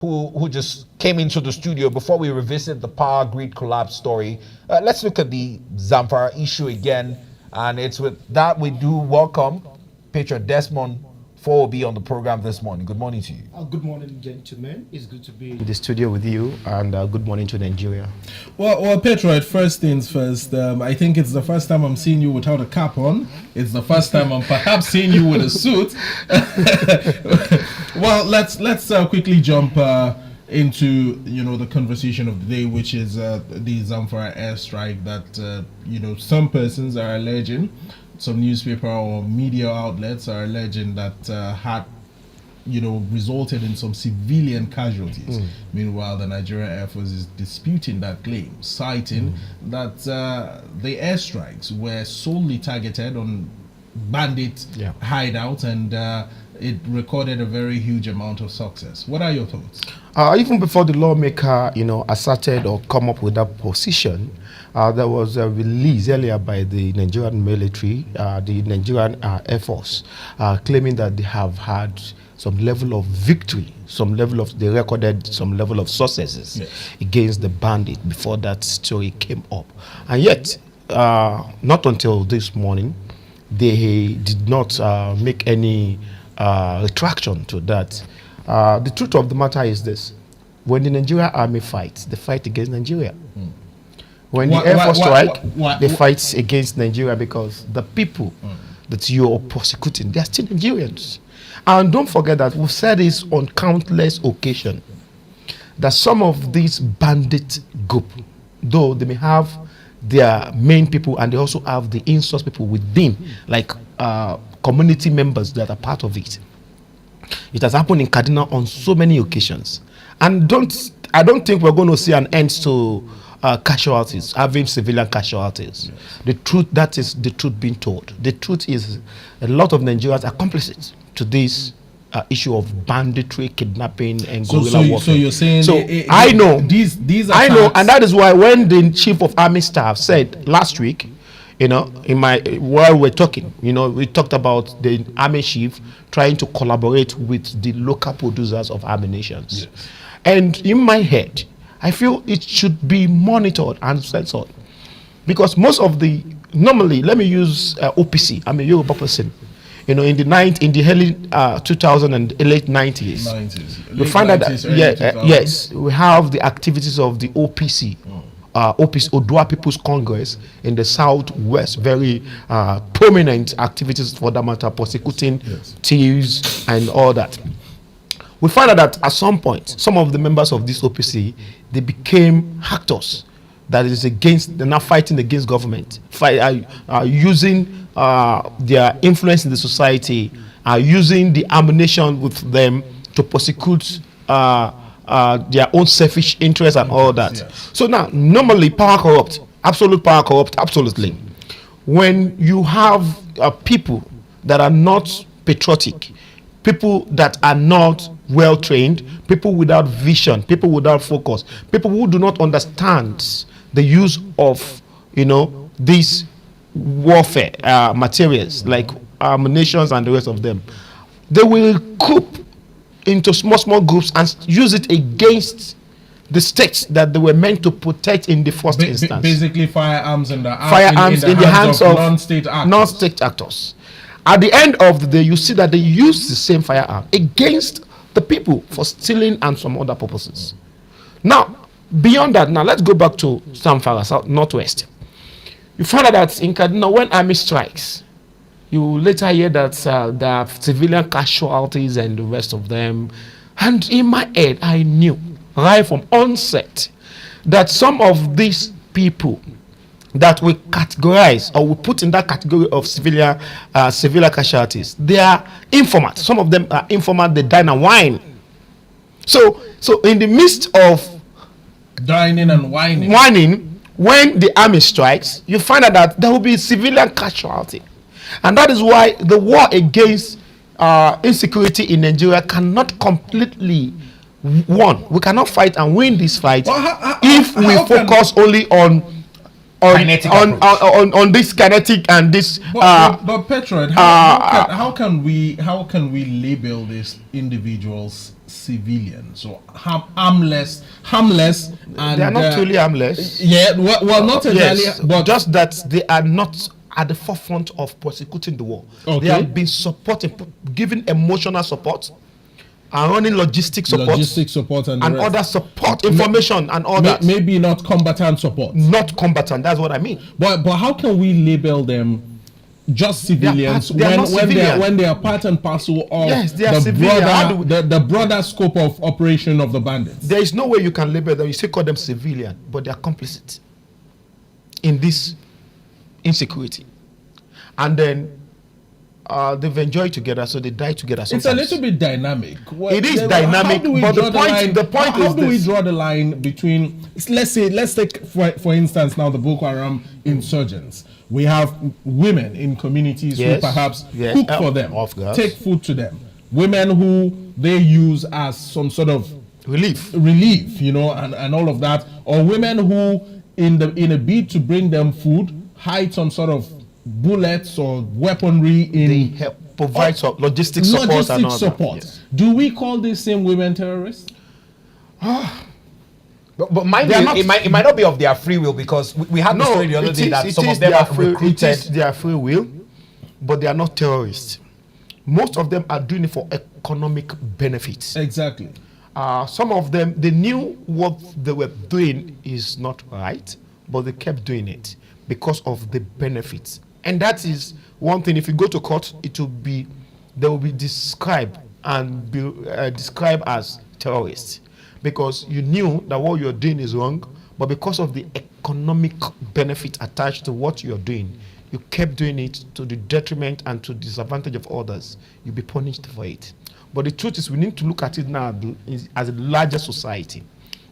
who just came into the studio. Before we revisit the power grid collapse story, let's look at the Zamfara issue again. And it's with that we do welcome Patriot Desmond Fowobi on the program this morning. Good morning to you. Good morning, gentlemen. It's good to be in the studio with you, and good morning to Nigeria. Well, Patriot, first things first, I think it's the first time I'm seeing you without a cap on. It's the first time I'm perhaps seeing you with a suit. Well, let's quickly jump into the conversation of the day, which is the Zamfara airstrike that some persons are alleging, some newspaper or media outlets are alleging that had resulted in some civilian casualties. Meanwhile, the Nigerian Air Force is disputing that claim, citing that the airstrikes were solely targeted on bandit hideouts, and it recorded a very huge amount of success. What are your thoughts? Even before the lawmaker, asserted or come up with that position, there was a release earlier by the Nigerian military, the Nigerian Air Force, claiming that they have had some level of victory, they recorded some level of successes against the bandit before that story came up. And yet, not until this morning, they did not make any retraction to that. The truth of the matter is this: when the Nigerian army fights, they fight against Nigeria. When the Air Force strike, they fight against Nigeria because the people that you are prosecuting, they are still Nigerians. And don't forget that we've said this on countless occasions, that some of these bandit group, though they may have their main people and they also have the in-source people within, like community members that are part of it. It has happened in Kaduna on so many occasions. And I don't think we're going to see an end to casualties, having civilian casualties. That is the truth being told. The truth is a lot of Nigerians are complicit to this issue of banditry, kidnapping, and guerrilla warfare. So you're saying... So I know, these attacks, I know, and that is why when the Chief of Army Staff said last week, while we're talking, we talked about the Army Chief trying to collaborate with the local producers of ammunitions. Yes. And in my head, I feel it should be monitored and censored, because most of the, normally, let me use OPC. I'm a Yoruba person. In the early 2000 and late 90s, we find that yes, we have the activities of the OPC, Odua People's Congress in the Southwest, very prominent activities for that matter, prosecuting thieves and all that. We find out that at some point, some of the members of this OPC, they became actors that is against, they're now fighting against government, using their influence in the society, using the ammunition with them to prosecute their own selfish interests and all that. Yes. So now, normally power corrupt, absolute power corrupt, absolutely. When you have people that are not patriotic, people that are not well trained, people without vision, people without focus, people who do not understand the use of these warfare materials like ammunitions and the rest of them, they will group into small groups and use it against the states that they were meant to protect in the first instance. Basically, firearms in the hands of non-state actors. At the end of the day, you see that they use the same firearm against the people for stealing and some other purposes. Now, beyond that, now let's go back to Zamfara, Northwest. You find out that in Kaduna, when army strikes, you later hear that there are civilian casualties and the rest of them. And in my head, I knew right from onset that some of these people that we categorize or we put in that category of civilian casualties, they are informants. Some of them are informants, they dine and wine. So in the midst of dining and whining, when the army strikes, you find out that there will be civilian casualty. And that is why the war against insecurity in Nigeria cannot completely won. We cannot fight and win this fight if we focus only on kinetic approach. on this kinetic and this. But Patriot, how can we label these individuals civilians or harmless, and they are not truly harmless. Yeah, well, not entirely, Yes, but just that they are not at the forefront of prosecuting the war. Okay. They have been supporting, giving emotional support, and running logistic support, and and other support, information and all that. Maybe not combatant support. Not combatant. That's what I mean. But how can we label them just civilians when they are part and parcel of the broader scope of operation of the bandits? There is no way you can label them. You still call them civilian, but they are complicit in this insecurity. And then they've enjoyed together, so they die together sometimes. It's a little bit dynamic. It is dynamic, but the point is how do we draw the line between, let's take for instance now the Boko Haram insurgents. We have women in communities who perhaps cook for them, take food to them. Women who they use as some sort of relief, you know, and all of that. Or women who, in a bid to bring them food, hide some sort of bullets or weaponry in. They help provide logistic support and all that. Yes. Do we call these same women terrorists? But mind you, it might not be of their free will, because we had the story the other day that some of them are recruited. It is their free will, but they are not terrorists. Most of them are doing it for economic benefits. Exactly. Some of them, they knew what they were doing is not right, but they kept doing it because of the benefits. And that is one thing. If you go to court, they will be described and be described as terrorists, because you knew that what you're doing is wrong, but because of the economic benefit attached to what you're doing, you kept doing it to the detriment and to the disadvantage of others. You'll be punished for it. But the truth is, we need to look at it now as a larger society.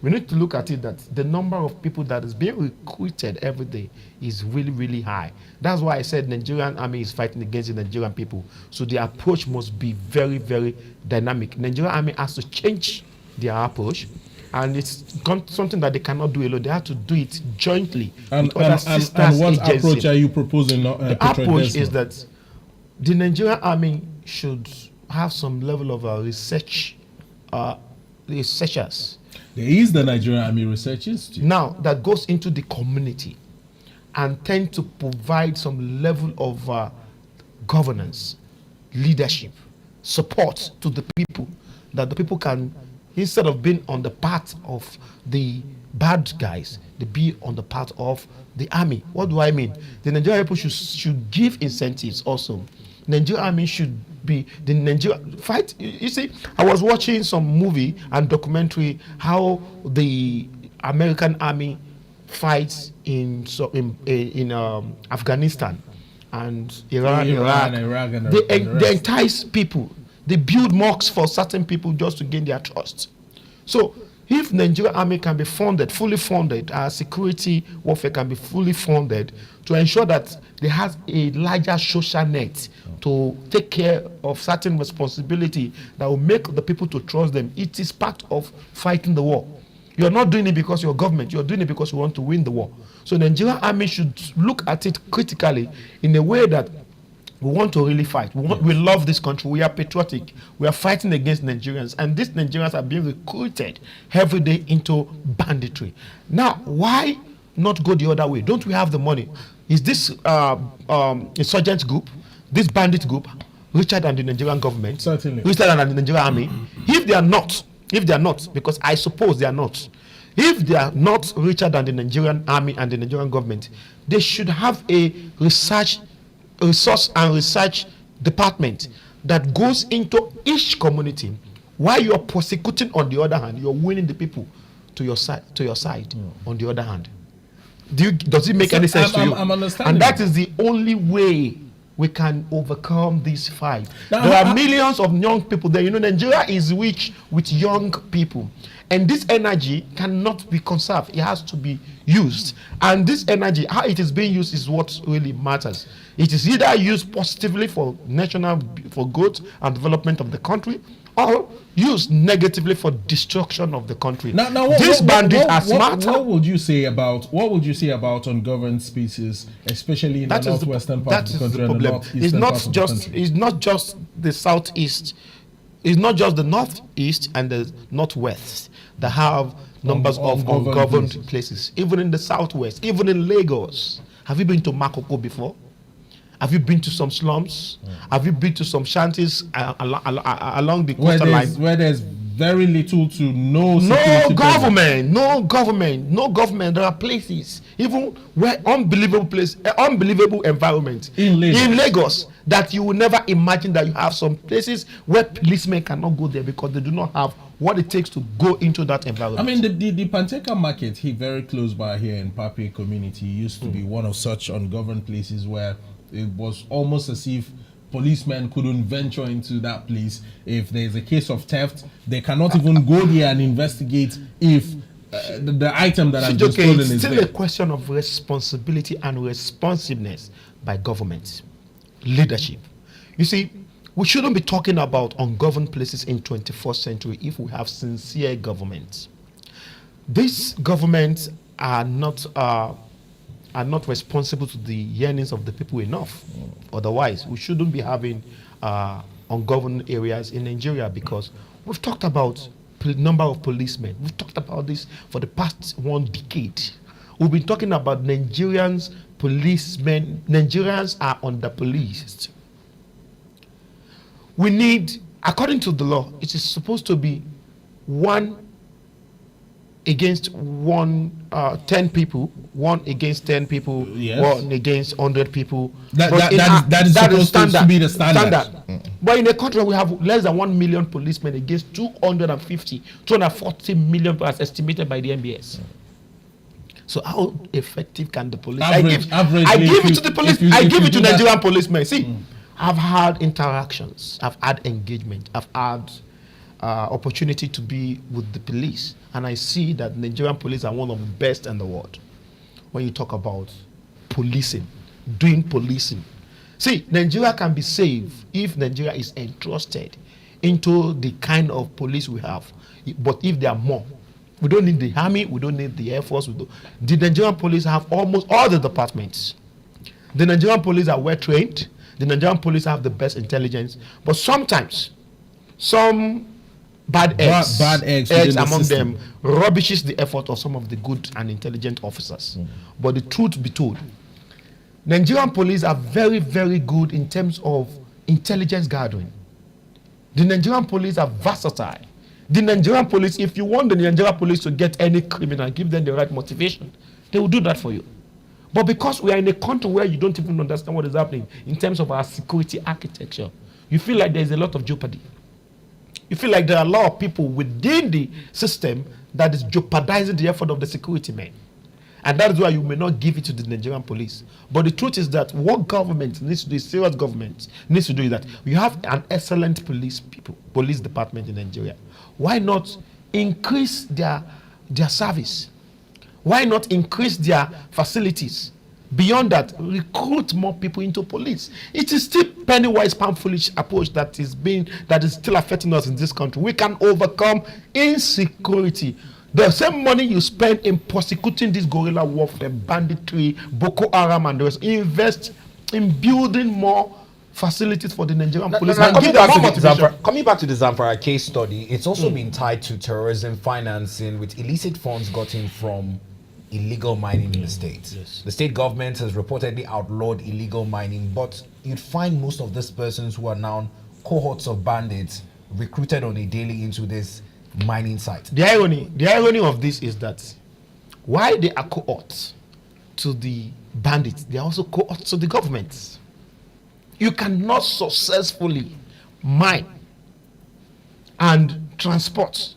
We need to look at it that the number of people that is being recruited every day is really, really high. That's why I said Nigerian army is fighting against the Nigerian people. So the approach must be very, very dynamic. Nigerian army has to change their approach, and it's something that they cannot do alone. They have to do it jointly with other sisters and what agencies. approach are you proposing? The approach is that the Nigerian army should have some level of researchers. There is the Nigerian Army Research Institute now that goes into the community and tend to provide some level of governance, leadership, support to the people, that the people can, instead of being on the part of the bad guys, they be on the part of the army. What do I mean? The Nigerian people should give incentives also. Nigerian army should be the Nigerian fight. You see, I was watching some movie and documentary how the American army fights in Afghanistan and Iraq. They entice people. They build mosques for certain people just to gain their trust. So if Nigerian army can be funded, fully funded, security warfare can be fully funded to ensure that they have a larger social net to take care of certain responsibility that will make the people to trust them. It is part of fighting the war. You're not doing it because you're government. You're doing it because you want to win the war. So the Nigerian army should look at it critically in a way that we want to really fight. We love this country. We are patriotic. We are fighting against Nigerians. And these Nigerians are being recruited every day into banditry. Now, why not go the other way? Don't we have the money? Is this insurgent group, this bandit group, richer than the Nigerian government? Certainly. Richer than the Nigerian army? If they are not, because I suppose they are not, if they are not richer than the Nigerian army and the Nigerian government, they should have a resource and research department that goes into each community. While you're prosecuting on the other hand, you're winning the people to your side on the other hand. Does it make any sense to you? I'm understanding. And that is the only way we can overcome this fight. There are millions of young people there. You know, Nigeria is rich with young people. And this energy cannot be conserved. It has to be used. And this energy, how it is being used is what really matters. It is either used positively for growth and development of the country, or used negatively for destruction of the country. Now, These bandits are smarter. What would you say about ungoverned spaces, especially in the northwestern part of the country and the northeastern part of the country? It's not just the southeast. It's not just the northeast and the northwest that have numbers of ungoverned places. Even in the southwest, even in Lagos. Have you been to Makoko before? Have you been to some slums? Have you been to some shanties along the coastal line? Where there's very little to no No government. There are places, even where unbelievable environment in Lagos that you will never imagine that you have some places where policemen cannot go there because they do not have what it takes to go into that environment. I mean, the Panteka market, very close by here in Papi community, used to be one of such ungoverned places where it was almost as if policemen couldn't venture into that place. If there's a case of theft, they cannot even go there and investigate if the item that has been stolen is there. It's still a question of responsibility and responsiveness by government leadership. You see, we shouldn't be talking about ungoverned places in 21st century if we have sincere governments. These governments are not responsible to the yearnings of the people enough. Otherwise, we shouldn't be having ungoverned areas in Nigeria, because we've talked about number of policemen. We've talked about this for the past 1 decade. We've been talking about Nigerians are under-policed. We need, according to the law, it is supposed to be 1 against 10 people, 1 against 10 people, yes. 1 against 100 people. That is supposed to be the standard. But in a country we have less than 1 million policemen against 240 million as estimated by the NBS. So how effective can the police? I give it to the police. I give it to Nigerian policemen. See, I've had interactions. I've had engagement. I've had opportunity to be with the police, and I see that Nigerian police are one of the best in the world. When you talk about policing, doing policing, see, Nigeria can be saved if Nigeria is entrusted into the kind of police we have. But if there are more, we don't need the army, we don't need the Air Force. The Nigerian police have almost all the departments. The Nigerian police are well trained. The Nigerian police have the best intelligence, but sometimes some bad eggs among them rubbishes the effort of some of the good and intelligent officers. But the truth be told, Nigerian police are very, very good in terms of intelligence gathering. The Nigerian police are versatile. The Nigerian police, if you want the Nigerian police to get any criminal, give them the right motivation, they will do that for you. But because we are in a country where you don't even understand what is happening in terms of our security architecture, you feel like there's a lot of jeopardy. You feel like there are a lot of people within the system that is jeopardizing the effort of the security men. And that is why you may not give it to the Nigerian police. But the truth is that what government needs to do, serious government needs to do, is that you have an excellent police department in Nigeria. Why not increase their service? Why not increase their facilities? Beyond that, recruit more people into police. It is still penny-wise, pound-foolish approach that is still affecting us in this country. We can overcome insecurity. The same money you spend in prosecuting this guerrilla warfare, banditry, Boko Haram, and the rest, invest in building more facilities for the Nigerian police. Coming back to the Zamfara case study, it's also been tied to terrorism financing with illicit funds gotten from illegal mining in the state. Yes. The state government has reportedly outlawed illegal mining, but you'd find most of these persons who are now cohorts of bandits recruited on a daily into this mining site. The irony of this is that while they are cohorts to the bandits, they are also cohorts to the government. You cannot successfully mine and transport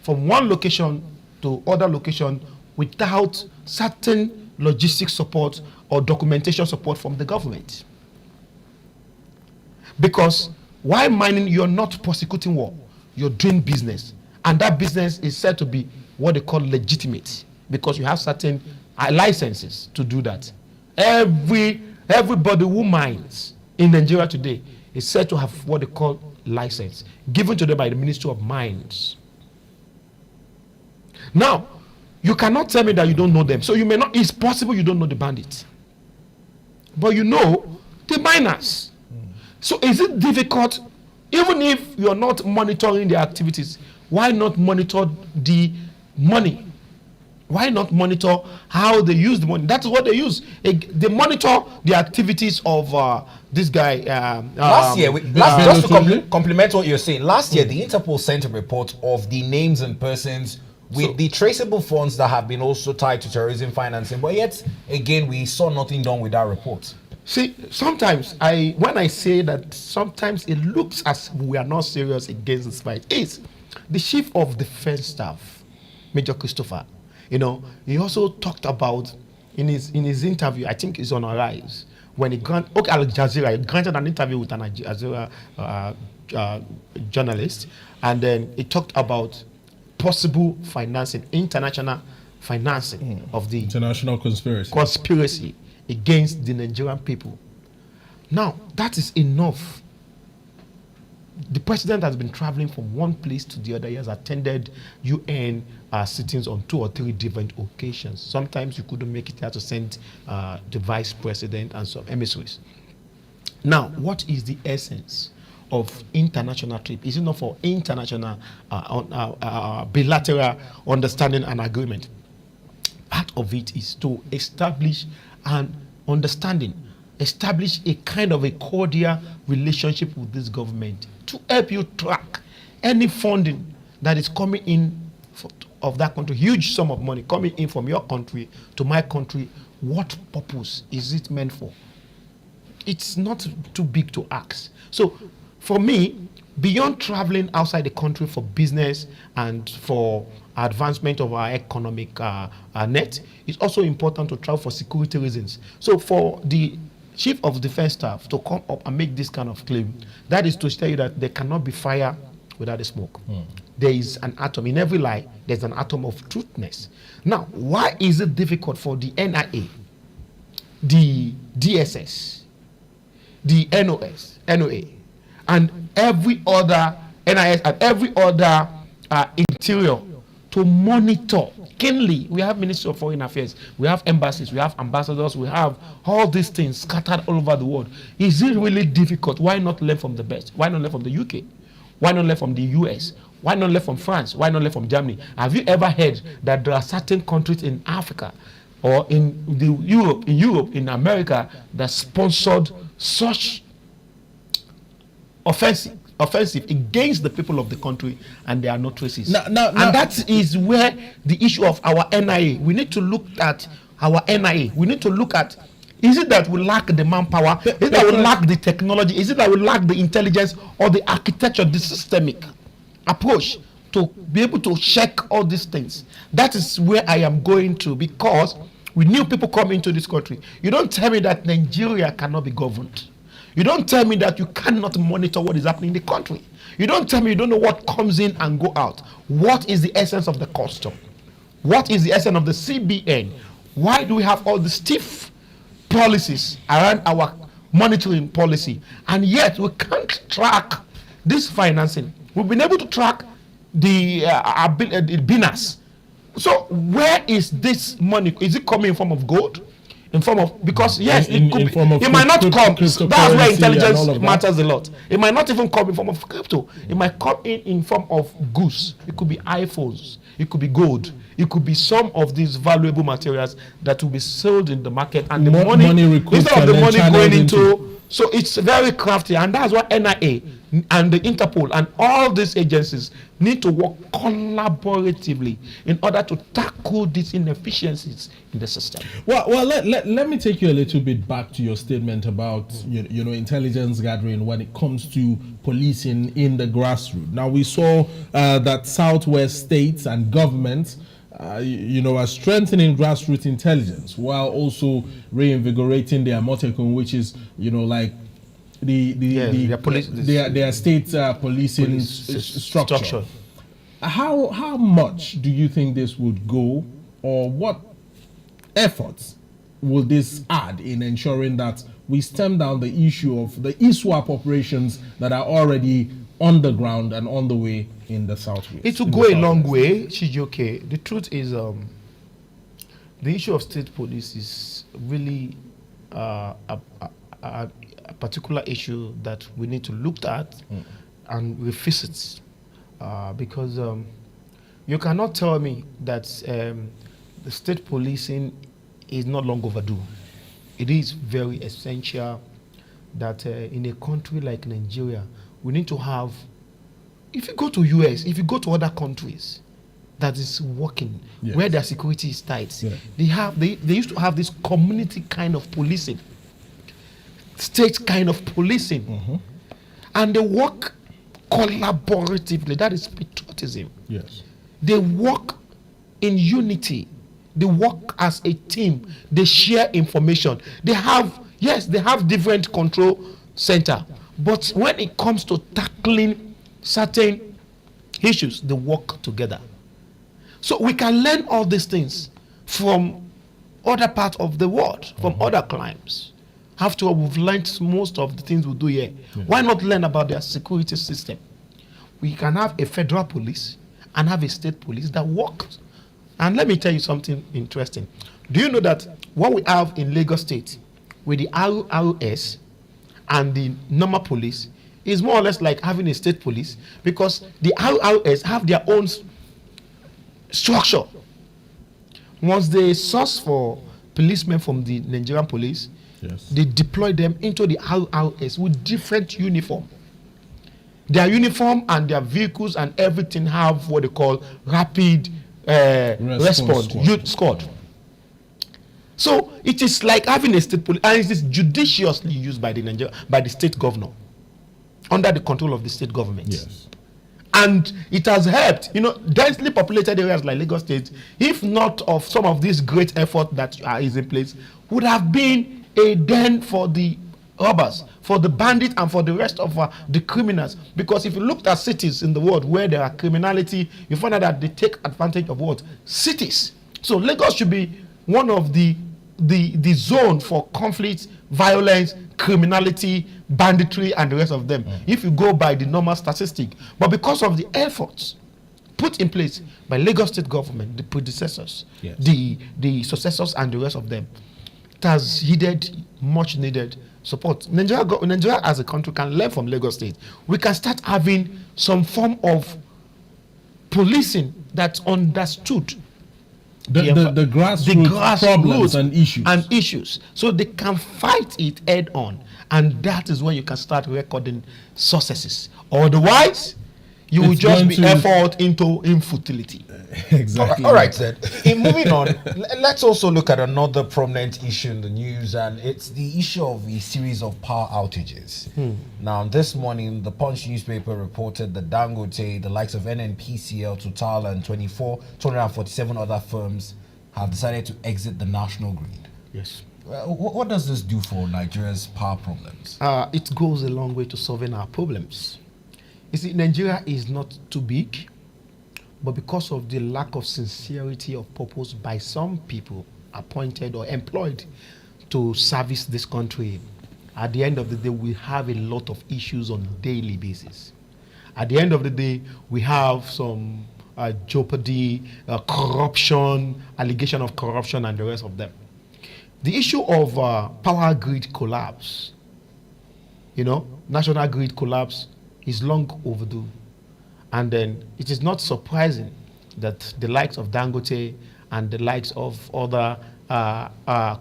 from one location to other location without certain logistic support or documentation support from the government. Because while mining, you're not prosecuting war, you're doing business. And that business is said to be what they call legitimate, because you have certain licenses to do that. Everybody who mines in Nigeria today is said to have what they call license given to them by the Ministry of Mines. Now, you cannot tell me that you don't know them. So you may not, it's possible you don't know the bandits. But you know the miners. So is it difficult, even if you're not monitoring their activities, why not monitor the money? Why not monitor how they use the money? That's what they use. They monitor the activities of this guy. Last year, just to complement what you're saying, last year the Interpol sent a report of the names and persons with the traceable funds that have been also tied to terrorism financing. But yet, again, we saw nothing done with that report. See, sometimes when I say that sometimes it looks as we are not serious against this fight, is the Chief of Defense Staff, Major Christopher. You know, he also talked about in his interview, I think it's on Arise, when he Al Jazeera, he granted an interview with an Al Jazeera journalist, and then he talked about possible financing, international financing of the international conspiracy against the Nigerian people. Now, that is enough. The president has been traveling from one place to the other. He has attended UN sittings on 2 or 3 different occasions. Sometimes you couldn't make it. You had to send the vice president and some emissaries. Now, what is the essence of international trip? Is it not for international bilateral understanding and agreement? Part of it is to establish an understanding, establish a kind of a cordial relationship with this government to help you track any funding that is coming in of that country, huge sum of money coming in from your country to my country. What purpose is it meant for? It's not too big to ask. So for me, beyond traveling outside the country for business and for advancement of our economic net, it's also important to travel for security reasons. So for the Chief of Defense Staff to come up and make this kind of claim, that is to tell you that there cannot be fire without the smoke. There is an atom. In every lie, there's an atom of truthness. Now, why is it difficult for the NIA, the DSS, the NOA, and every other NIS and every other interior to monitor keenly? We have Ministry of Foreign Affairs, we have embassies, we have ambassadors, we have all these things scattered all over the world. Is it really difficult? Why not learn from the best? Why not learn from the UK? Why not learn from the US? Why not learn from France? Why not learn from Germany? Have you ever heard that there are certain countries in Africa or in Europe, in America, that sponsored such offensive against the people of the country, and there are no traces? And that is where the issue of our NIA, we need to look at our NIA. We need to look at, is it that we lack the manpower? Is it that we lack the technology? Is it that we lack the intelligence or the architecture, the systemic approach to be able to check all these things? That is where I am going to, because we new people come into this country. You don't tell me that Nigeria cannot be governed. You don't tell me that you cannot monitor what is happening in the country. You don't tell me you don't know what comes in and go out. What is the essence of the custom? What is the essence of the CBN? Why do we have all the stiff policies around our monitoring policy, and yet we can't track this financing? We've been able to track the binas. So where is this money? Is it coming in form of gold? In form of, because yes, it could be, it might not come. That's where intelligence matters a lot. It might not even come in form of crypto. It might come in form of goods. It could be iPhones. It could be gold. It could be some of these valuable materials that will be sold in the market, and the money instead of the money going into. So it's very crafty, and that's why NIA and the Interpol and all these agencies need to work collaboratively in order to tackle these inefficiencies in the system. Well, let me take you a little bit back to your statement about you know, intelligence gathering when it comes to policing in the grassroots. Now, we saw that Southwest states and governments are strengthening grassroots intelligence while also reinvigorating their Motekun, which is, like their state policing structure. How much do you think this would go, or what efforts will this add in ensuring that we stem down the issue of the ISWAP operations that are already on the ground and on the way in the southwest. It will go a long way, Chijioke. The truth is, the issue of state police is really a particular issue that we need to look at and revisit, because you cannot tell me that the state policing is not long overdue. It is very essential that in a country like Nigeria, we need to have, if you go to US, if you go to other countries that is working, where their security is tight, they used to have this community kind of policing, state kind of policing, and they work collaboratively. That is patriotism. Yes. They work in unity. They work as a team. They share information. They have different control center, but when it comes to tackling certain issues, they work together. So we can learn all these things from other parts of the world, from other climes. After all, we've learned most of the things we do here. Why not learn about their security system? We can have a federal police and have a state police that works. And let me tell you something interesting. Do you know that what we have in Lagos State with the RRS and the normal police is more or less like having a state police, because the RRS have their own structure. Once they source for policemen from the Nigerian police, they deploy them into the RRS with different uniform. Their uniform and their vehicles and everything have what they call rapid response squad. So it is like having a state police, and it is judiciously used by the state governor, under the control of the state government. Yes. And it has helped, densely populated areas like Lagos State, if not of some of this great effort that is in place, would have been a den for the robbers, for the bandits, and for the rest of the criminals. Because if you looked at cities in the world where there are criminality, you find out that they take advantage of what? Cities. So Lagos should be one of the zone for conflict, violence, criminality, banditry, and the rest of them, if you go by the normal statistic. But because of the efforts put in place by Lagos State government, the predecessors, the successors, and the rest of them, it has yielded much needed support. Nigeria as a country can learn from Lagos State. We can start having some form of policing that's understood the grassroots problems and issues, so they can fight it head on, and that is when you can start recording successes. Otherwise, you will just be effort into infutility. Exactly. All right, then. In moving on, let's also look at another prominent issue in the news, and it's the issue of a series of power outages. Now, this morning, the Punch newspaper reported that Dangote, the likes of NNPCL, Total, and 247 other firms have decided to exit the national grid. Yes. What does this do for Nigeria's power problems? It goes a long way to solving our problems. You see, Nigeria is not too big, but because of the lack of sincerity of purpose by some people appointed or employed to service this country, at the end of the day, we have a lot of issues on a daily basis. At the end of the day, we have some jeopardy, corruption, allegation of corruption, and the rest of them. The issue of power grid collapse, national grid collapse, is long overdue. And then it is not surprising that the likes of Dangote and the likes of other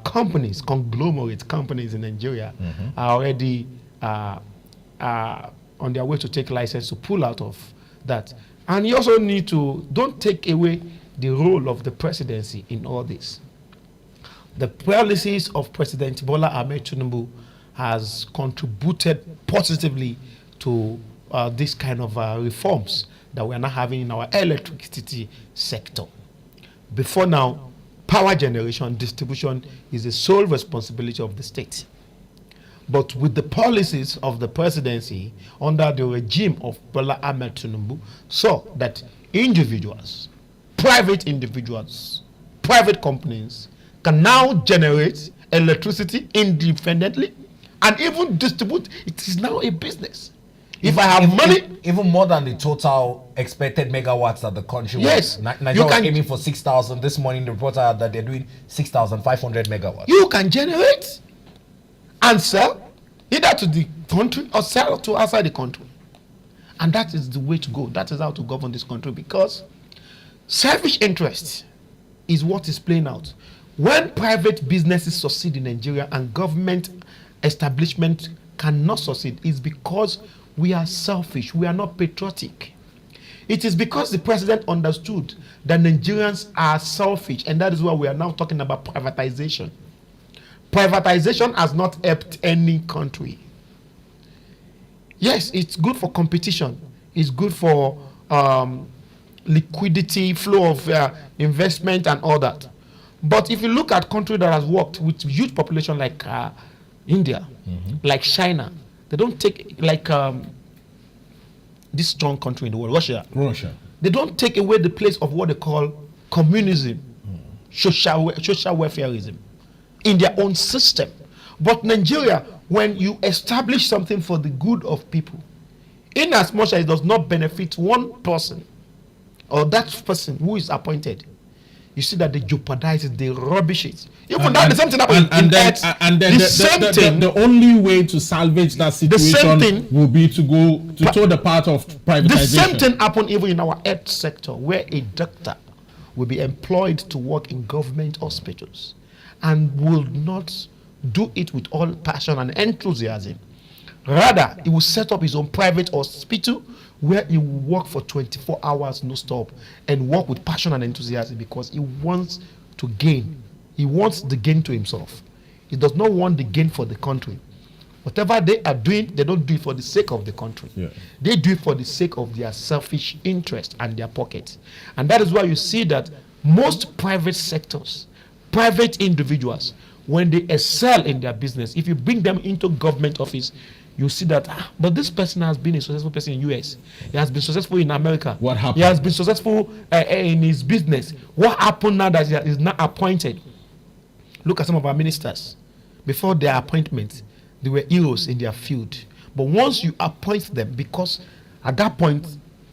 companies, conglomerate companies in Nigeria, are already on their way to take license to pull out of that. And you also need to, don't take away the role of the presidency in all this. The policies of President Bola Ahmed Tinubu has contributed positively to this kind of reforms that we are now having in our electricity sector. Before now, power generation distribution is the sole responsibility of the state. But with the policies of the presidency under the regime of Bola Ahmed Tinubu, so that individuals, private companies can now generate electricity independently and even distribute. It is now a business. If I have money, even more than the total expected megawatts that the country Yes, was. you Nigeria was can- aiming for 6,000. This morning, the report out that they're doing 6,500 megawatts. you can generate and sell either to the country or sell to outside the country. And that is the way to go. That is how to govern this country, because selfish interest is what is playing out. When private businesses succeed in Nigeria and government establishment cannot succeed, it's because we are selfish. We are not patriotic. It is because the president understood that Nigerians are selfish, and that is why we are now talking about privatization. Privatization has not helped any country. Yes, it's good for competition. It's good for liquidity, flow of investment and all that. But if you look at country that has worked with huge population like India, like China, they don't take, like this strong country in the world, Russia. They don't take away the place of what they call communism, social welfareism in their own system. But Nigeria, when you establish something for the good of people, in as much as it does not benefit one person or that person who is appointed, you see that they jeopardize it, they rubbish it. Even that, the same thing happened the only way to salvage that situation will be to go to toe the path of privatization. The same thing happened even in our health sector, where a doctor will be employed to work in government hospitals and will not do it with all passion and enthusiasm. Rather, he will set up his own private hospital where he will work for 24 hours no stop and work with passion and enthusiasm, because he wants to gain. He wants the gain to himself. He does not want the gain for the country. Whatever they are doing, they don't do it for the sake of the country. Yeah. They do it for the sake of their selfish interest and their pocket. And that is why you see that most private sectors, private individuals, when they excel in their business, if you bring them into government office, you see that, but this person has been a successful person in US. He has been successful in America. What happened? He has been successful in his business. What happened now that he is not appointed? Look at some of our ministers. Before their appointment, they were heroes in their field. But once you appoint them, because at that point,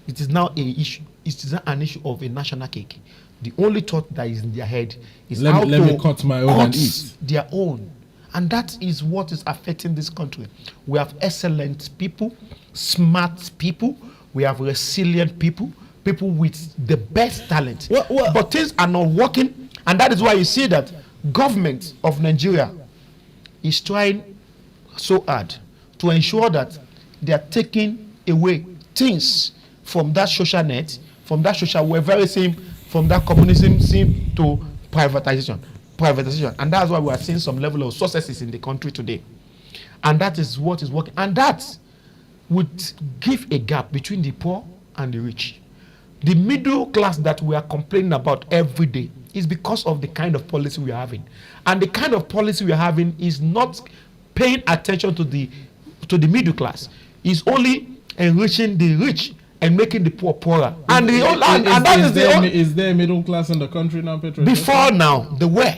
it is now an issue. It is not an issue of a national cake. The only thought that is in their head is let how me to cut my own and eat. their own. And that is what is affecting this country. We have excellent people, smart people, we have resilient people, people with the best talent. But things are not working, and that is why you see that government of Nigeria is trying so hard to ensure that they are taking away things from that social net, from that social welfareism, from that communism to privatization. And that's why we are seeing some level of successes in the country today. And that is what is working. And that would give a gap between the poor and the rich. The middle class that we are complaining about every day is because of the kind of policy we are having. And the kind of policy we are having is not paying attention to the middle class. It's only enriching the rich and making the poor poorer. Is there a middle class in the country now, Patriot? Before now, there were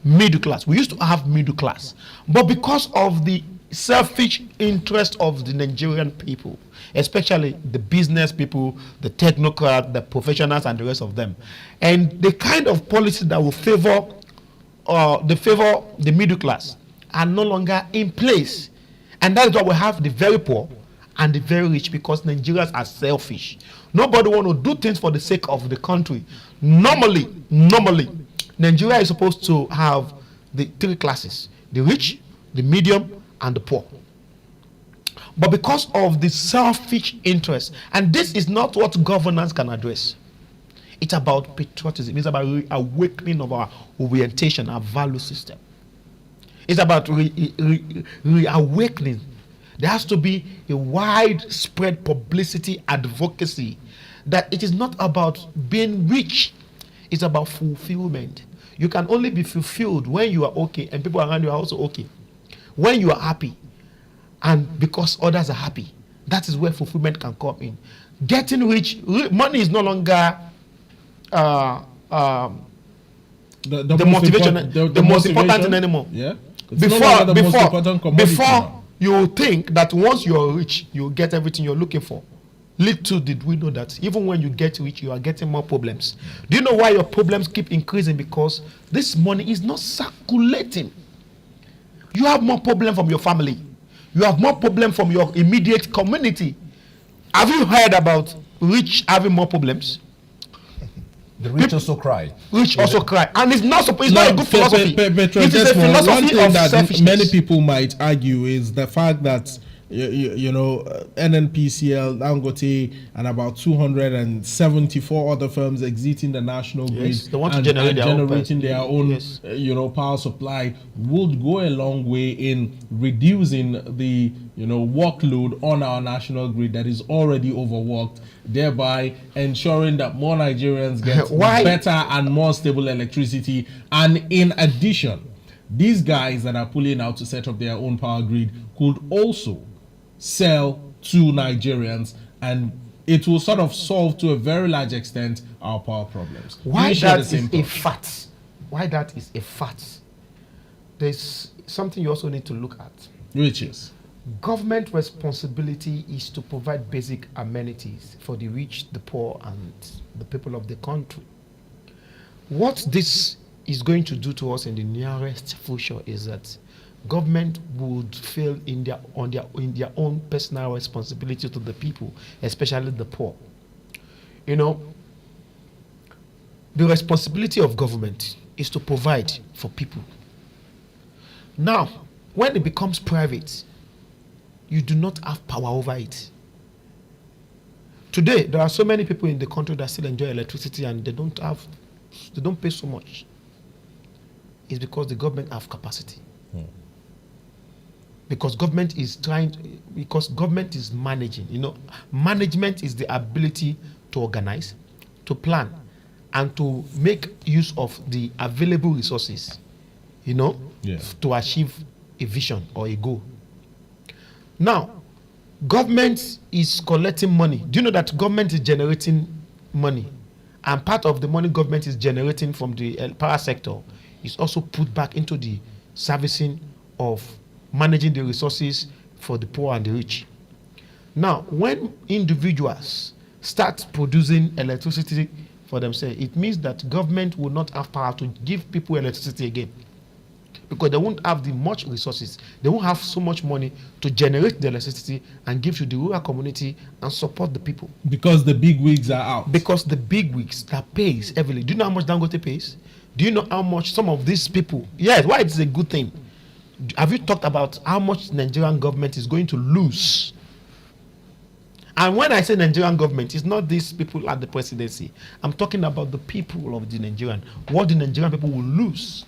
middle class. We used to have middle class. But because of the selfish interest of the Nigerian people, especially the business people, the technocrats, the professionals, and the rest of them, and the kind of policy that will favor the middle class are no longer in place. And that is why we have the very poor and the very rich, because Nigerians are selfish. Nobody want to do things for the sake of the country. Normally, Nigeria is supposed to have the three classes: the rich, the medium, and the poor. But because of the selfish interest, and this is not what governance can address. It's about patriotism. It's about reawakening of our orientation, our value system. It's about reawakening. There has to be a widespread publicity advocacy that it is not about being rich, it's about fulfillment. You can only be fulfilled when you are okay and people around you are also okay. When you are happy and because others are happy, that is where fulfillment can come in. Getting rich, money is no longer the motivation, the most important thing anymore. Yeah. It's no longer the most important commodity now. You think that once you're rich, you'll get everything you're looking for. Little did we know that even when you get rich, you are getting more problems. Do you know why your problems keep increasing? Because this money is not circulating. You have more problem from your family. You have more problem from your immediate community. Have you heard about rich having more problems? The rich also cry. Rich also cry. And it's not supposed. It's not a good philosophy. It is a One philosophy thing of that selfishness. many people might argue is the fact that NNPCL, Dangote, and about 274 other firms exiting the national grid, Yes, they want to and generate their own generating their own, Yes. power supply would go a long way in reducing the, workload on our national grid that is already overworked, thereby ensuring that more Nigerians get Why? better and more stable electricity. And in addition, these guys that are pulling out to set up their own power grid could also sell to Nigerians, and it will sort of solve to a very large extent our power problems. Why We share that the same is a thought. fact. Why that is a fact. There's something you also need to look at. Which is? Government responsibility is to provide basic amenities for the rich, the poor, and the people of the country. What this is going to do to us in the nearest future is that government would fail in their own personal responsibility to the people, especially the poor. The responsibility of government is to provide for people. Now, when it becomes private, you do not have power over it. Today, there are so many people in the country that still enjoy electricity and they don't pay so much. It's because the government have capacity. Because government is managing. Management is the ability to organize, to plan, and to make use of the available resources, to achieve a vision or a goal. Now, government is collecting money. Do you know that government is generating money? And part of the money government is generating from the power sector is also put back into the servicing of managing the resources for the poor and the rich. Now, when individuals start producing electricity for themselves, it means that government will not have power to give people electricity again, because they won't have the much resources. They won't have so much money to generate the electricity and give to the rural community and support the people. Because the big wigs are out. Because the big wigs that pays heavily. Do you know how much Dangote pays? Do you know how much some of these people? Yes, why it's a good thing. Have you talked about how much Nigerian government is going to lose? And when I say Nigerian government, it's not these people at the presidency. I'm talking about the people of the Nigerian. What the Nigerian people will lose.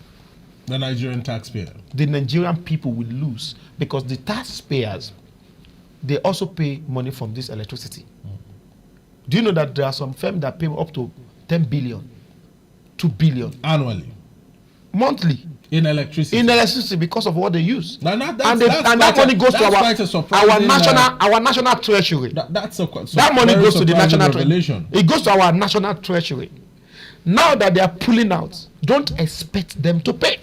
The Nigerian taxpayer. The Nigerian people will lose because the taxpayers, they also pay money from this electricity. Do you know that there are some firms that pay up to 10 billion, 2 billion annually, monthly in electricity? Because of what they use. That money goes to our national treasury. That money goes to the national treasury. It goes to our national treasury. Now that they are pulling out, don't expect them to pay.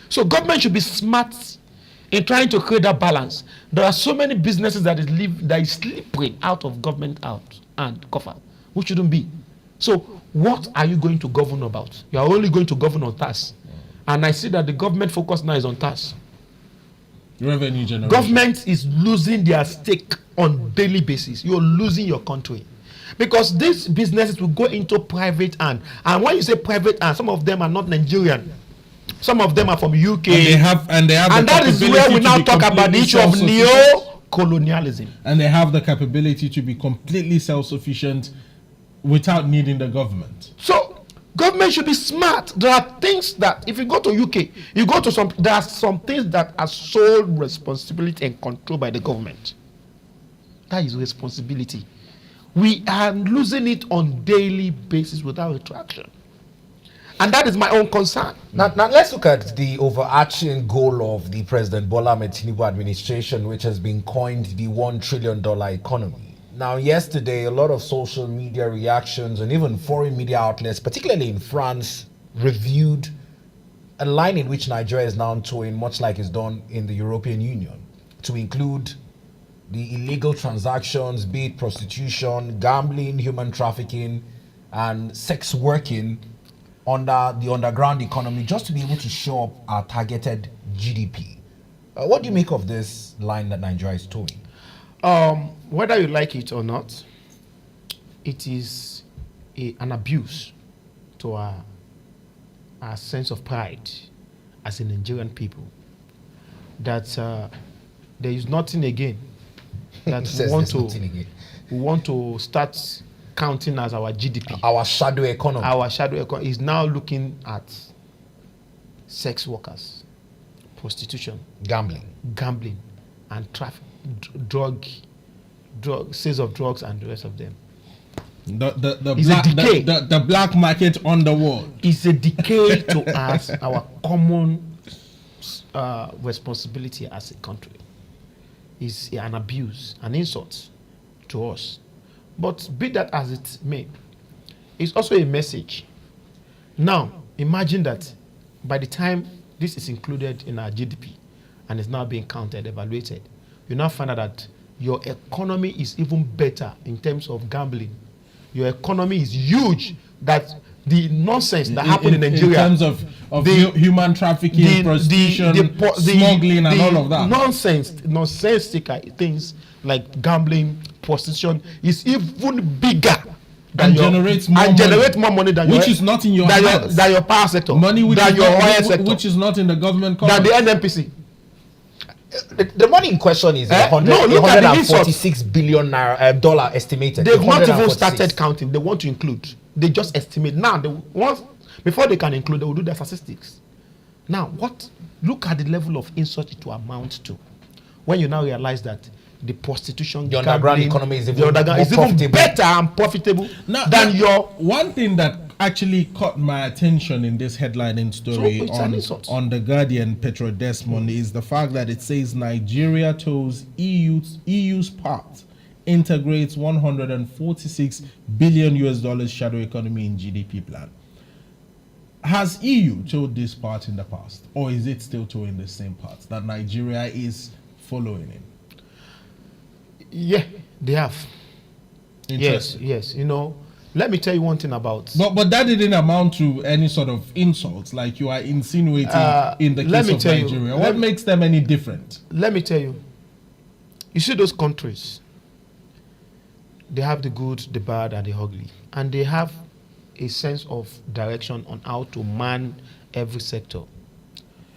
So government should be smart in trying to create that balance. There are so many businesses that is slipping out of government and cover, which shouldn't be. So what are you going to govern about? You are only going to govern on tasks. And I see that the government focus now is on tasks. Revenue generation. Government is losing their stake on daily basis. You're losing your country. Because these businesses will go into private hand. And when you say private hand, some of them are not Nigerian. Some of them are from UK. And that is where we now talk about the issue of neo-colonialism. And they have the capability to be completely self-sufficient without needing the government. So government should be smart. There are things that, if you go to UK, there are some things that are sole responsibility and controlled by the government. That is responsibility. We are losing it on daily basis without retraction. And that is my own concern. Now let's look at the overarching goal of the President Bola Ahmed Tinubu administration, which has been coined the $1 trillion economy. Now, yesterday, a lot of social media reactions and even foreign media outlets, particularly in France, reviewed a line in which Nigeria is now towing, much like it's done in the European Union, to include the illegal transactions, be it prostitution, gambling, human trafficking, and sex working under the underground economy, just to be able to show up our targeted GDP. What do you make of this line that Nigeria is towing? Whether you like it or not, it is an abuse to our sense of pride as a Nigerian people, that there is nothing again that we want to start counting as our GDP. Our shadow economy. Our shadow economy is now looking at sex workers, prostitution, Gambling, and traffic, sales of drugs, and the rest of them. The black market on the wall. It's a decay to us, our common responsibility as a country. It's an abuse, an insult to us. But be that as it may, it's also a message. Now, imagine that by the time this is included in our GDP and is now being counted, evaluated, you now find out that your economy is even better in terms of gambling. Your economy is huge, that the nonsense that happened in Nigeria, in terms of human trafficking, prostitution, smuggling, and all of that, nonsensical things like gambling, prostitution is even bigger and generates more money than which is not in your hands. Than your power sector, money which than is your not, oil sector, which is not in the government, than the NNPC. The money in question is $146 billion dollar estimated. They've not even started counting. They want to include. They just estimate. Now, before they can include, they will do their statistics. Now, look at the level of insult it will amount to when you now realize that the prostitution, the underground economy is even better and profitable than your. One thing that actually caught my attention in this headlining story on the Guardian, Patriot Desmond, is the fact that it says Nigeria toes EU's part, integrates $146 billion shadow economy in GDP plan. Has EU told this part in the past, or is it still towing the same part that Nigeria is following in? Yeah, they have. Yes. You know, let me tell you one thing about. But that didn't amount to any sort of insults, like you are insinuating in the case of Nigeria. What makes them any different? Let me tell you. You see those countries, they have the good, the bad, and the ugly. And they have a sense of direction on how to man every sector.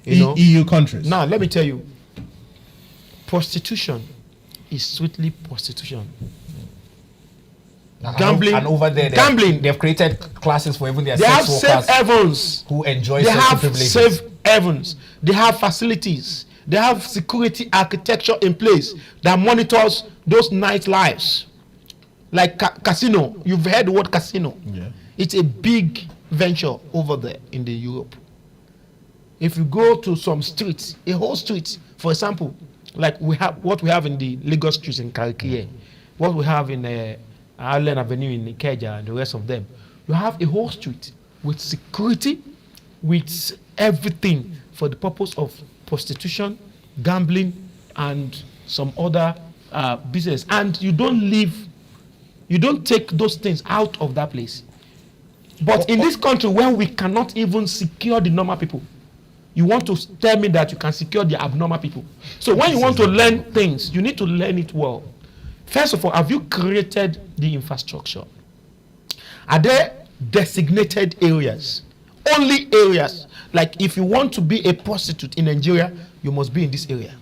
You know? EU countries. Now, let me tell you, prostitution is strictly prostitution. Gambling, and over there, they've created classes for even their sex workers. They have safe havens who enjoy certain certain privileges. They have safe havens. They have facilities. They have security architecture in place that monitors those nightlives. Like casino. You've heard the word casino. Yeah. It's a big venture over there in the Europe. If you go to some streets, a whole street, for example, like what we have in the Lagos streets in Karakie, what we have in Island Avenue in Ikeja and the rest of them, you have a whole street with security, with everything for the purpose of prostitution, gambling, and some other business. And you don't take those things out of that place. But in this country where we cannot even secure the normal people, you want to tell me that you can secure the abnormal people. So when you want to learn things, you need to learn it well. First of all, have you created the infrastructure? Are there designated areas? Only areas. Like if you want to be a prostitute in Nigeria, you must be in this area.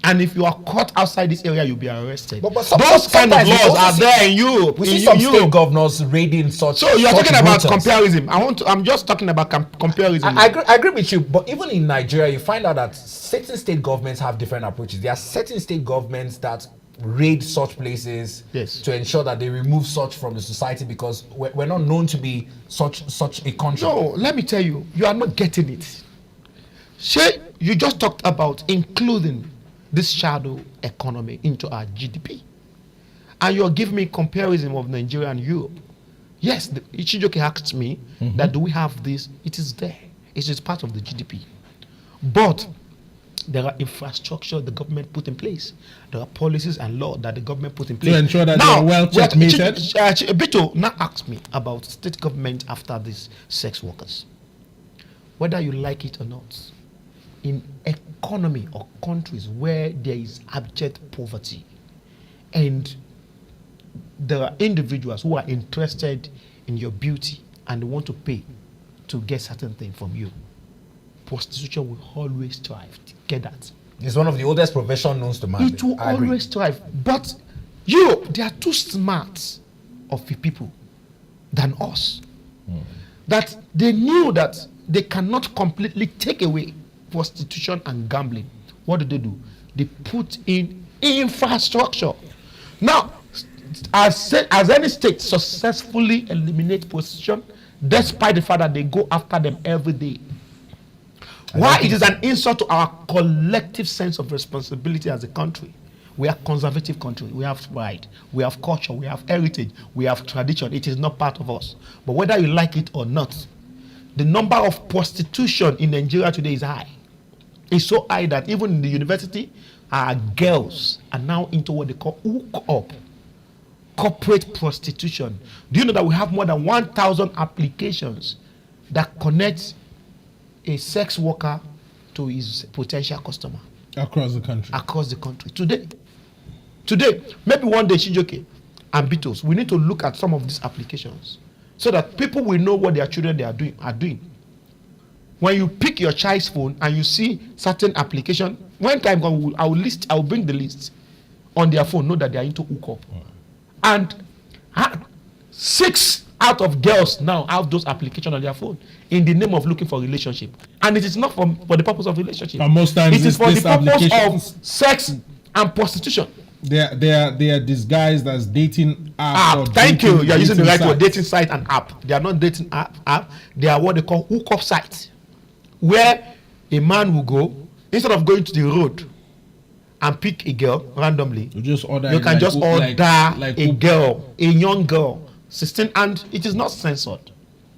And if you are caught outside this area, you'll be arrested. But those kind of laws are there in Europe. We see some state governors raiding such. So you're talking about comparison. I'm just talking about comparison. I agree with you. But even in Nigeria, you find out that certain state governments have different approaches. There are certain state governments that raid such places to ensure that they remove such from the society, because we're not known to be such a country. No, let me tell you, you are not getting it. Shay, you just talked about including this shadow economy into our GDP. And you're giving me comparison of Nigeria and Europe. Yes, Ichijoke asked me that do we have this? It is there. It is part of the GDP. But there are infrastructure the government put in place. There are policies and law that the government put in place. To ensure that they're well checkmated. Bito now ask me about state government after these sex workers. Whether you like it or not, in economy or countries where there is abject poverty and there are individuals who are interested in your beauty and they want to pay to get certain things from you, prostitution will always thrive to get that. It's one of the oldest professions known to man. It will always thrive. But they are too smart of the people than us. That they knew that they cannot completely take away prostitution and gambling. What do? They put in infrastructure. Now, as any state successfully eliminate prostitution, despite the fact that they go after them every day. Why it is an insult to our collective sense of responsibility as a country. We are a conservative country. We have pride. We have culture. We have heritage. We have tradition. It is not part of us. But whether you like it or not, the number of prostitution in Nigeria today is high. It's so high that even in the university, our girls are now into what they call hook up. Corporate prostitution. Do you know that we have more than 1,000 applications that connect a sex worker to his potential customer? Across the country. Across the country. Today, maybe one day, Shijoke and Beatles, we need to look at some of these applications so that people will know what their children are doing. When you pick your child's phone and you see certain application, when time comes, I will bring the list on their phone, know that they are into hookup. And 6 out of girls now have those applications on their phone in the name of looking for relationship. And it is not for the purpose of relationship. And most times it is for the purpose of sex and prostitution. They are disguised as dating app. Thank you. You are using the right word, site. dating site and app. They are not dating app. They are what they call hookup sites, where a man will go, instead of going to the road and pick a girl randomly, You just order. you can just order like a girl, a young girl, 16, and it is not censored.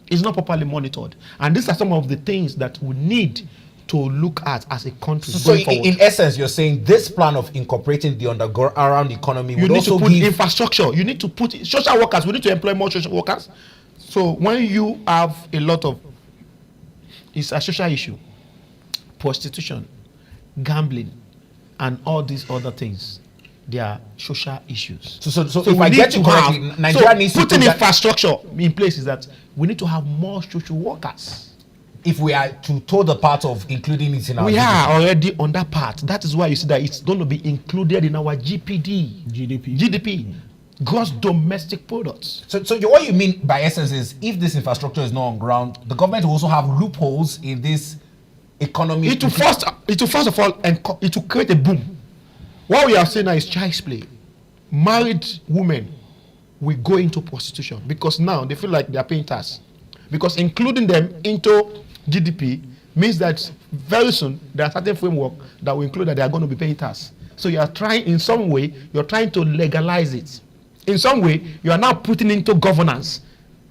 It's not properly monitored. And these are some of the things that we need to look at as a country. So in essence, you're saying this plan of incorporating the underground economy you would need also to put give infrastructure. You need to put social workers. We need to employ more social workers. So when you have a lot of, it's a social issue, prostitution, gambling, and all these other things, they are social issues. So if I get you correctly, Nigeria needs to put put infrastructure in place. Is that we need to have more social workers. if we are to toe the part of including it in our We GDP. are already on that part. That is why you see that it's going to be included in our GDP, gross domestic products. So what you mean by essence is, if this infrastructure is not on ground, the government will also have loopholes in this economy. It will first of all, it will create a boom. What we are saying now is child's play. Married women will go into prostitution because now they feel like they are paying tax. Because including them into GDP means that very soon there are certain framework that will include that they are going to be paying tax. So you are trying, in some way, you're trying to legalize it. In some way, you are now putting into governance.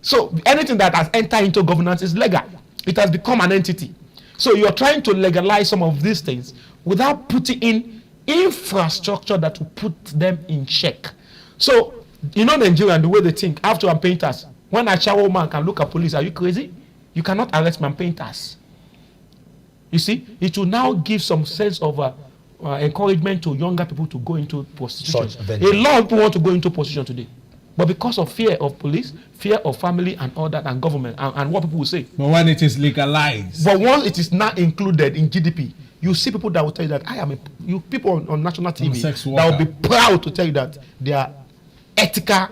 So anything that has entered into governance is legal. It has become an entity. So you're trying to legalize some of these things without putting in infrastructure that will put them in check. So, you know, Nigeria and the way they think, after I'm paying tax, when a shower man can look at police, are you crazy? You cannot arrest me, I'm paying tax. You see, it will now give some sense of encouragement to younger people to go into prostitution. A lot of people want to go into prostitution today. But because of fear of police, fear of family and all that, and government, and what people will say. But when it is legalized. But once it is not included in GDP, you see people that will tell you that people on national TV that will be proud to tell you that they are ethical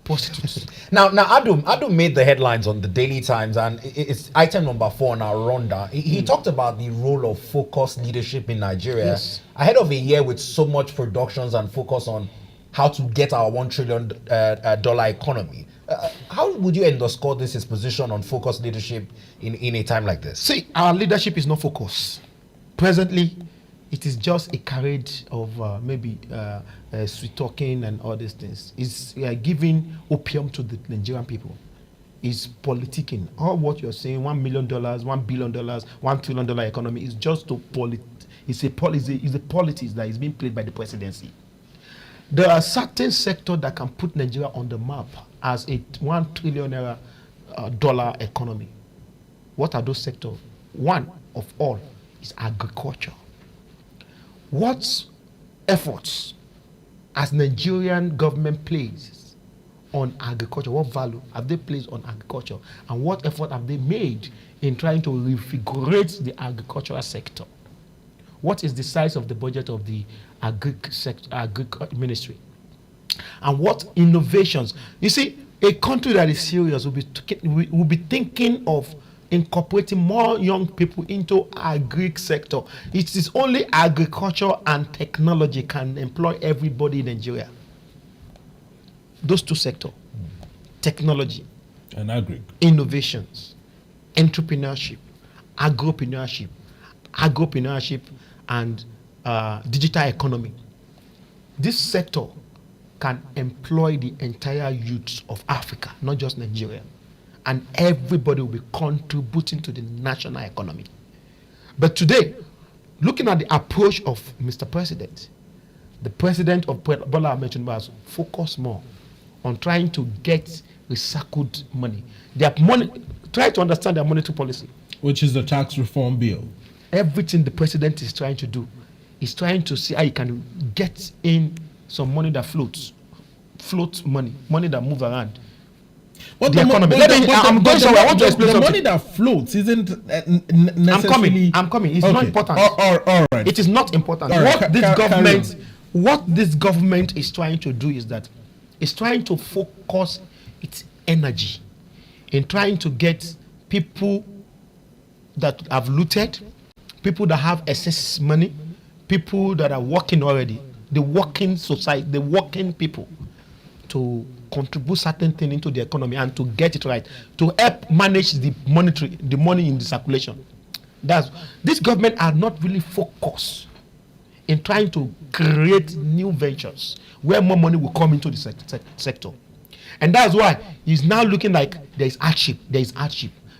prostitutes. Now Adum made the headlines on the Daily Times, and it's item number 4 on our rundown. He talked about the role of focused leadership in Nigeria. Yes. Ahead of a year with so much productions and focus on how to get our $1 trillion economy. How would you underscore this position on focused leadership in a time like this? See, our leadership is not focused. Presently, it is just a carriage of sweet talking and all these things. It's giving opium to the Nigerian people. is politicking. All what you're saying, $1 million, $1 billion, $1 trillion economy is just to it's a politics that is being played by the presidency. There are certain sectors that can put Nigeria on the map as a $1 trillion dollar economy. What are those sectors? One of all is agriculture. What efforts has Nigerian government placed on agriculture? What value have they placed on agriculture? And what effort have they made in trying to revigorate the agricultural sector? What is the size of the budget of the agriculture ministry? And what innovations? You see, a country that is serious will be thinking of incorporating more young people into agri sector. It is only agriculture and technology can employ everybody in Nigeria. Those two sectors, technology and innovations, entrepreneurship, agropreneurship, and digital economy. This sector can employ the entire youth of Africa, not just Nigeria. And everybody will be contributing to the national economy. But today, looking at the approach of Mr. President, the president of Bola Ahmed Tinubu has focused more on trying to get recycled money. Their money, try to understand their monetary policy. Which is the tax reform bill. Everything the president is trying to do is trying to see how he can get in some money that floats money that moves around. What the economy. I'm going somewhere. I want to explain the something. money that floats isn't necessarily. I'm coming. It's not important. All right. It is not important. Right. What this government is trying to do is that it's trying to focus its energy in trying to get people that have looted, people that have excess money, people that are working already, the working society, the working people, to contribute certain things into the economy and to get it right, to help manage the money in the circulation. This government are not really focused in trying to create new ventures where more money will come into the sector. And that's why it's now looking like there is hardship.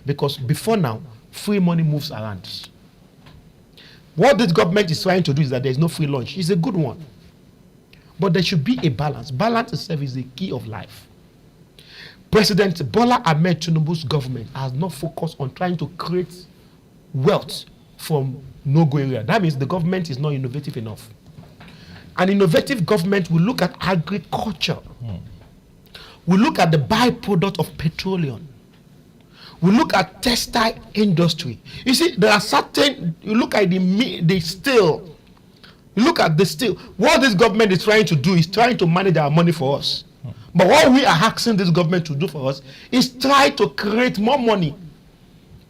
Because before now, free money moves around. What this government is trying to do is that there is no free lunch. It's a good one. But there should be a balance. Balance itself is the key of life. President Bola Ahmed Tinubu's government has not focused on trying to create wealth from no-go area. That means the government is not innovative enough. An innovative government will look at agriculture. We look at the byproduct of petroleum. We look at textile industry. You see, there are certain, you look at the steel. You look at the steel. What this government is trying to do is trying to manage our money for us. But what we are asking this government to do for us is try to create more money.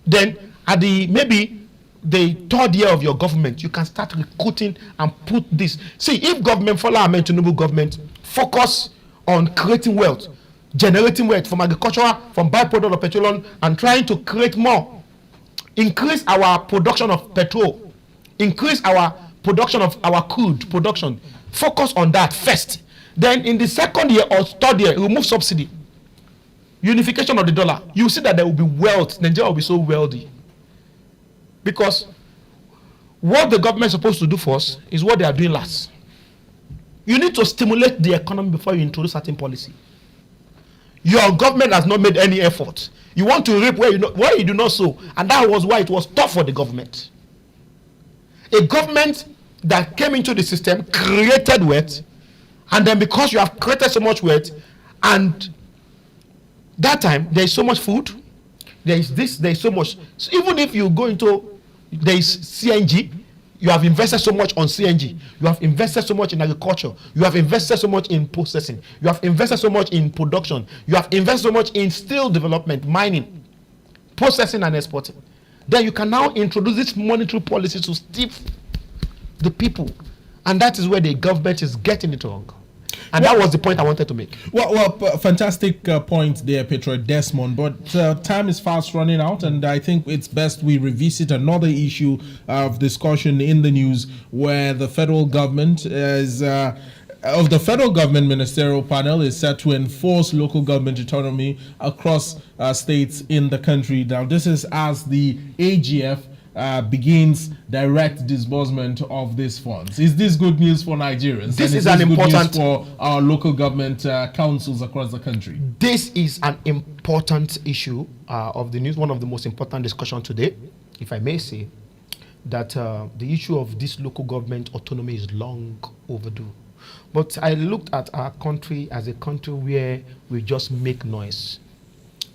Then at maybe the third year of your government, you can start recruiting and put this. See, if government, Bola Ahmed Tinubu government, focus on creating wealth, generating wealth from agriculture, from byproduct of petroleum, and trying to create more, increase our production of petrol, increase our production of our crude production, focus on that first. Then in the second year or third year, remove subsidy, unification of the dollar. You see that there will be wealth. Nigeria will be so wealthy. Because what the government is supposed to do for us is what they are doing last. You need to stimulate the economy before you introduce certain policy. Your government has not made any effort. You want to reap where you do not sow. And that was why it was tough for the government. A government that came into the system, created wealth, and then because you have created so much wealth, and that time there is so much food, there is this, there is so much. So even if you go into, there is CNG, you have invested so much on CNG, you have invested so much in agriculture, you have invested so much in processing, you have invested so much in production, you have invested so much in steel development, mining, processing and exporting. Then you can now introduce this monetary policy to stiff the people. And that is where the government is getting it wrong. And that was the point I wanted to make. Well, fantastic point there, Patriot Desmond. But time is fast running out, and I think it's best we revisit another issue of discussion in the news where the federal government is of the federal government ministerial panel is set to enforce local government autonomy across states in the country. Now, this is as the AGF begins direct disbursement of these funds. Is this good news for Nigerians? This And is an good important news for our local government councils across the country. This is an important issue of the news, one of the most important discussions today, if I may say, that the issue of this local government autonomy is long overdue. But I looked at our country as a country where we just make noise.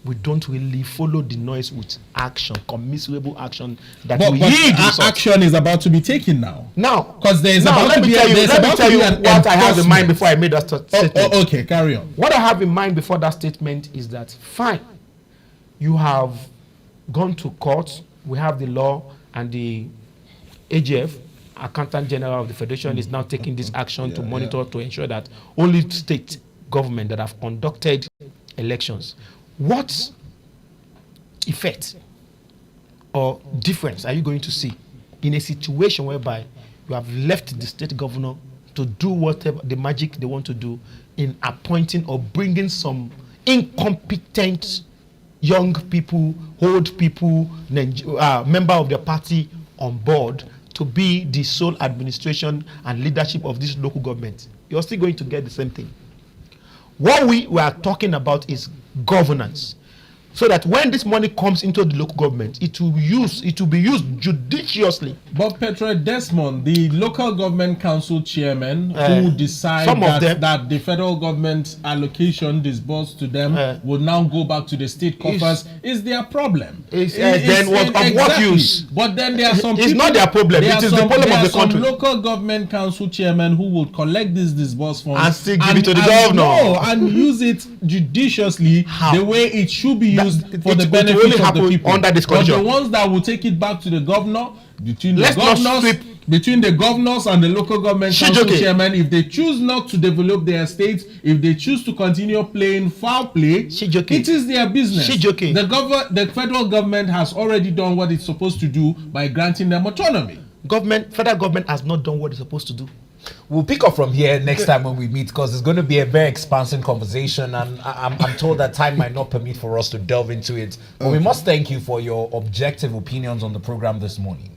We don't really follow the noise with action, commiserable action that But yield results. action is about to be taken now. Now, Because there is now, about let to me be tell you, let me tell you what I have in mind before I made that statement. Okay, carry on. What I have in mind before that statement is that, fine, you have gone to court, we have the law, and the AGF, Accountant General of the Federation, is now taking this action to monitor, to ensure that only state government that have conducted elections. What effect or difference are you going to see in a situation whereby you have left the state governor to do whatever the magic they want to do in appointing or bringing some incompetent young people, old people, member of their party on board to be the sole administration and leadership of this local government? You're still going to get the same thing. What we are talking about is governance, so that when this money comes into the local government, it will be used judiciously. But Patriot Desmond, the local government council chairman who decide that the federal government allocation disbursed to them will now go back to the state coffers is their problem. What use? But then there are some It's not their problem. It is the problem of the country. Local government council chairman who will collect these disbursed funds and still give it to the governor and use it judiciously the way it should be used for the benefit of the people. Under this but the ones that will take it back to the governor, between the governors and the local government council chairman, if they choose not to develop their estates, if they choose to continue playing foul play, it is their business. The federal government has already done what it's supposed to do by granting them autonomy. Federal government has not done what it's supposed to do. We'll pick up from here next time when we meet, because it's going to be a very expansive conversation, and I'm told that time might not permit for us to delve into it. But we must thank you for your objective opinions on the program this morning.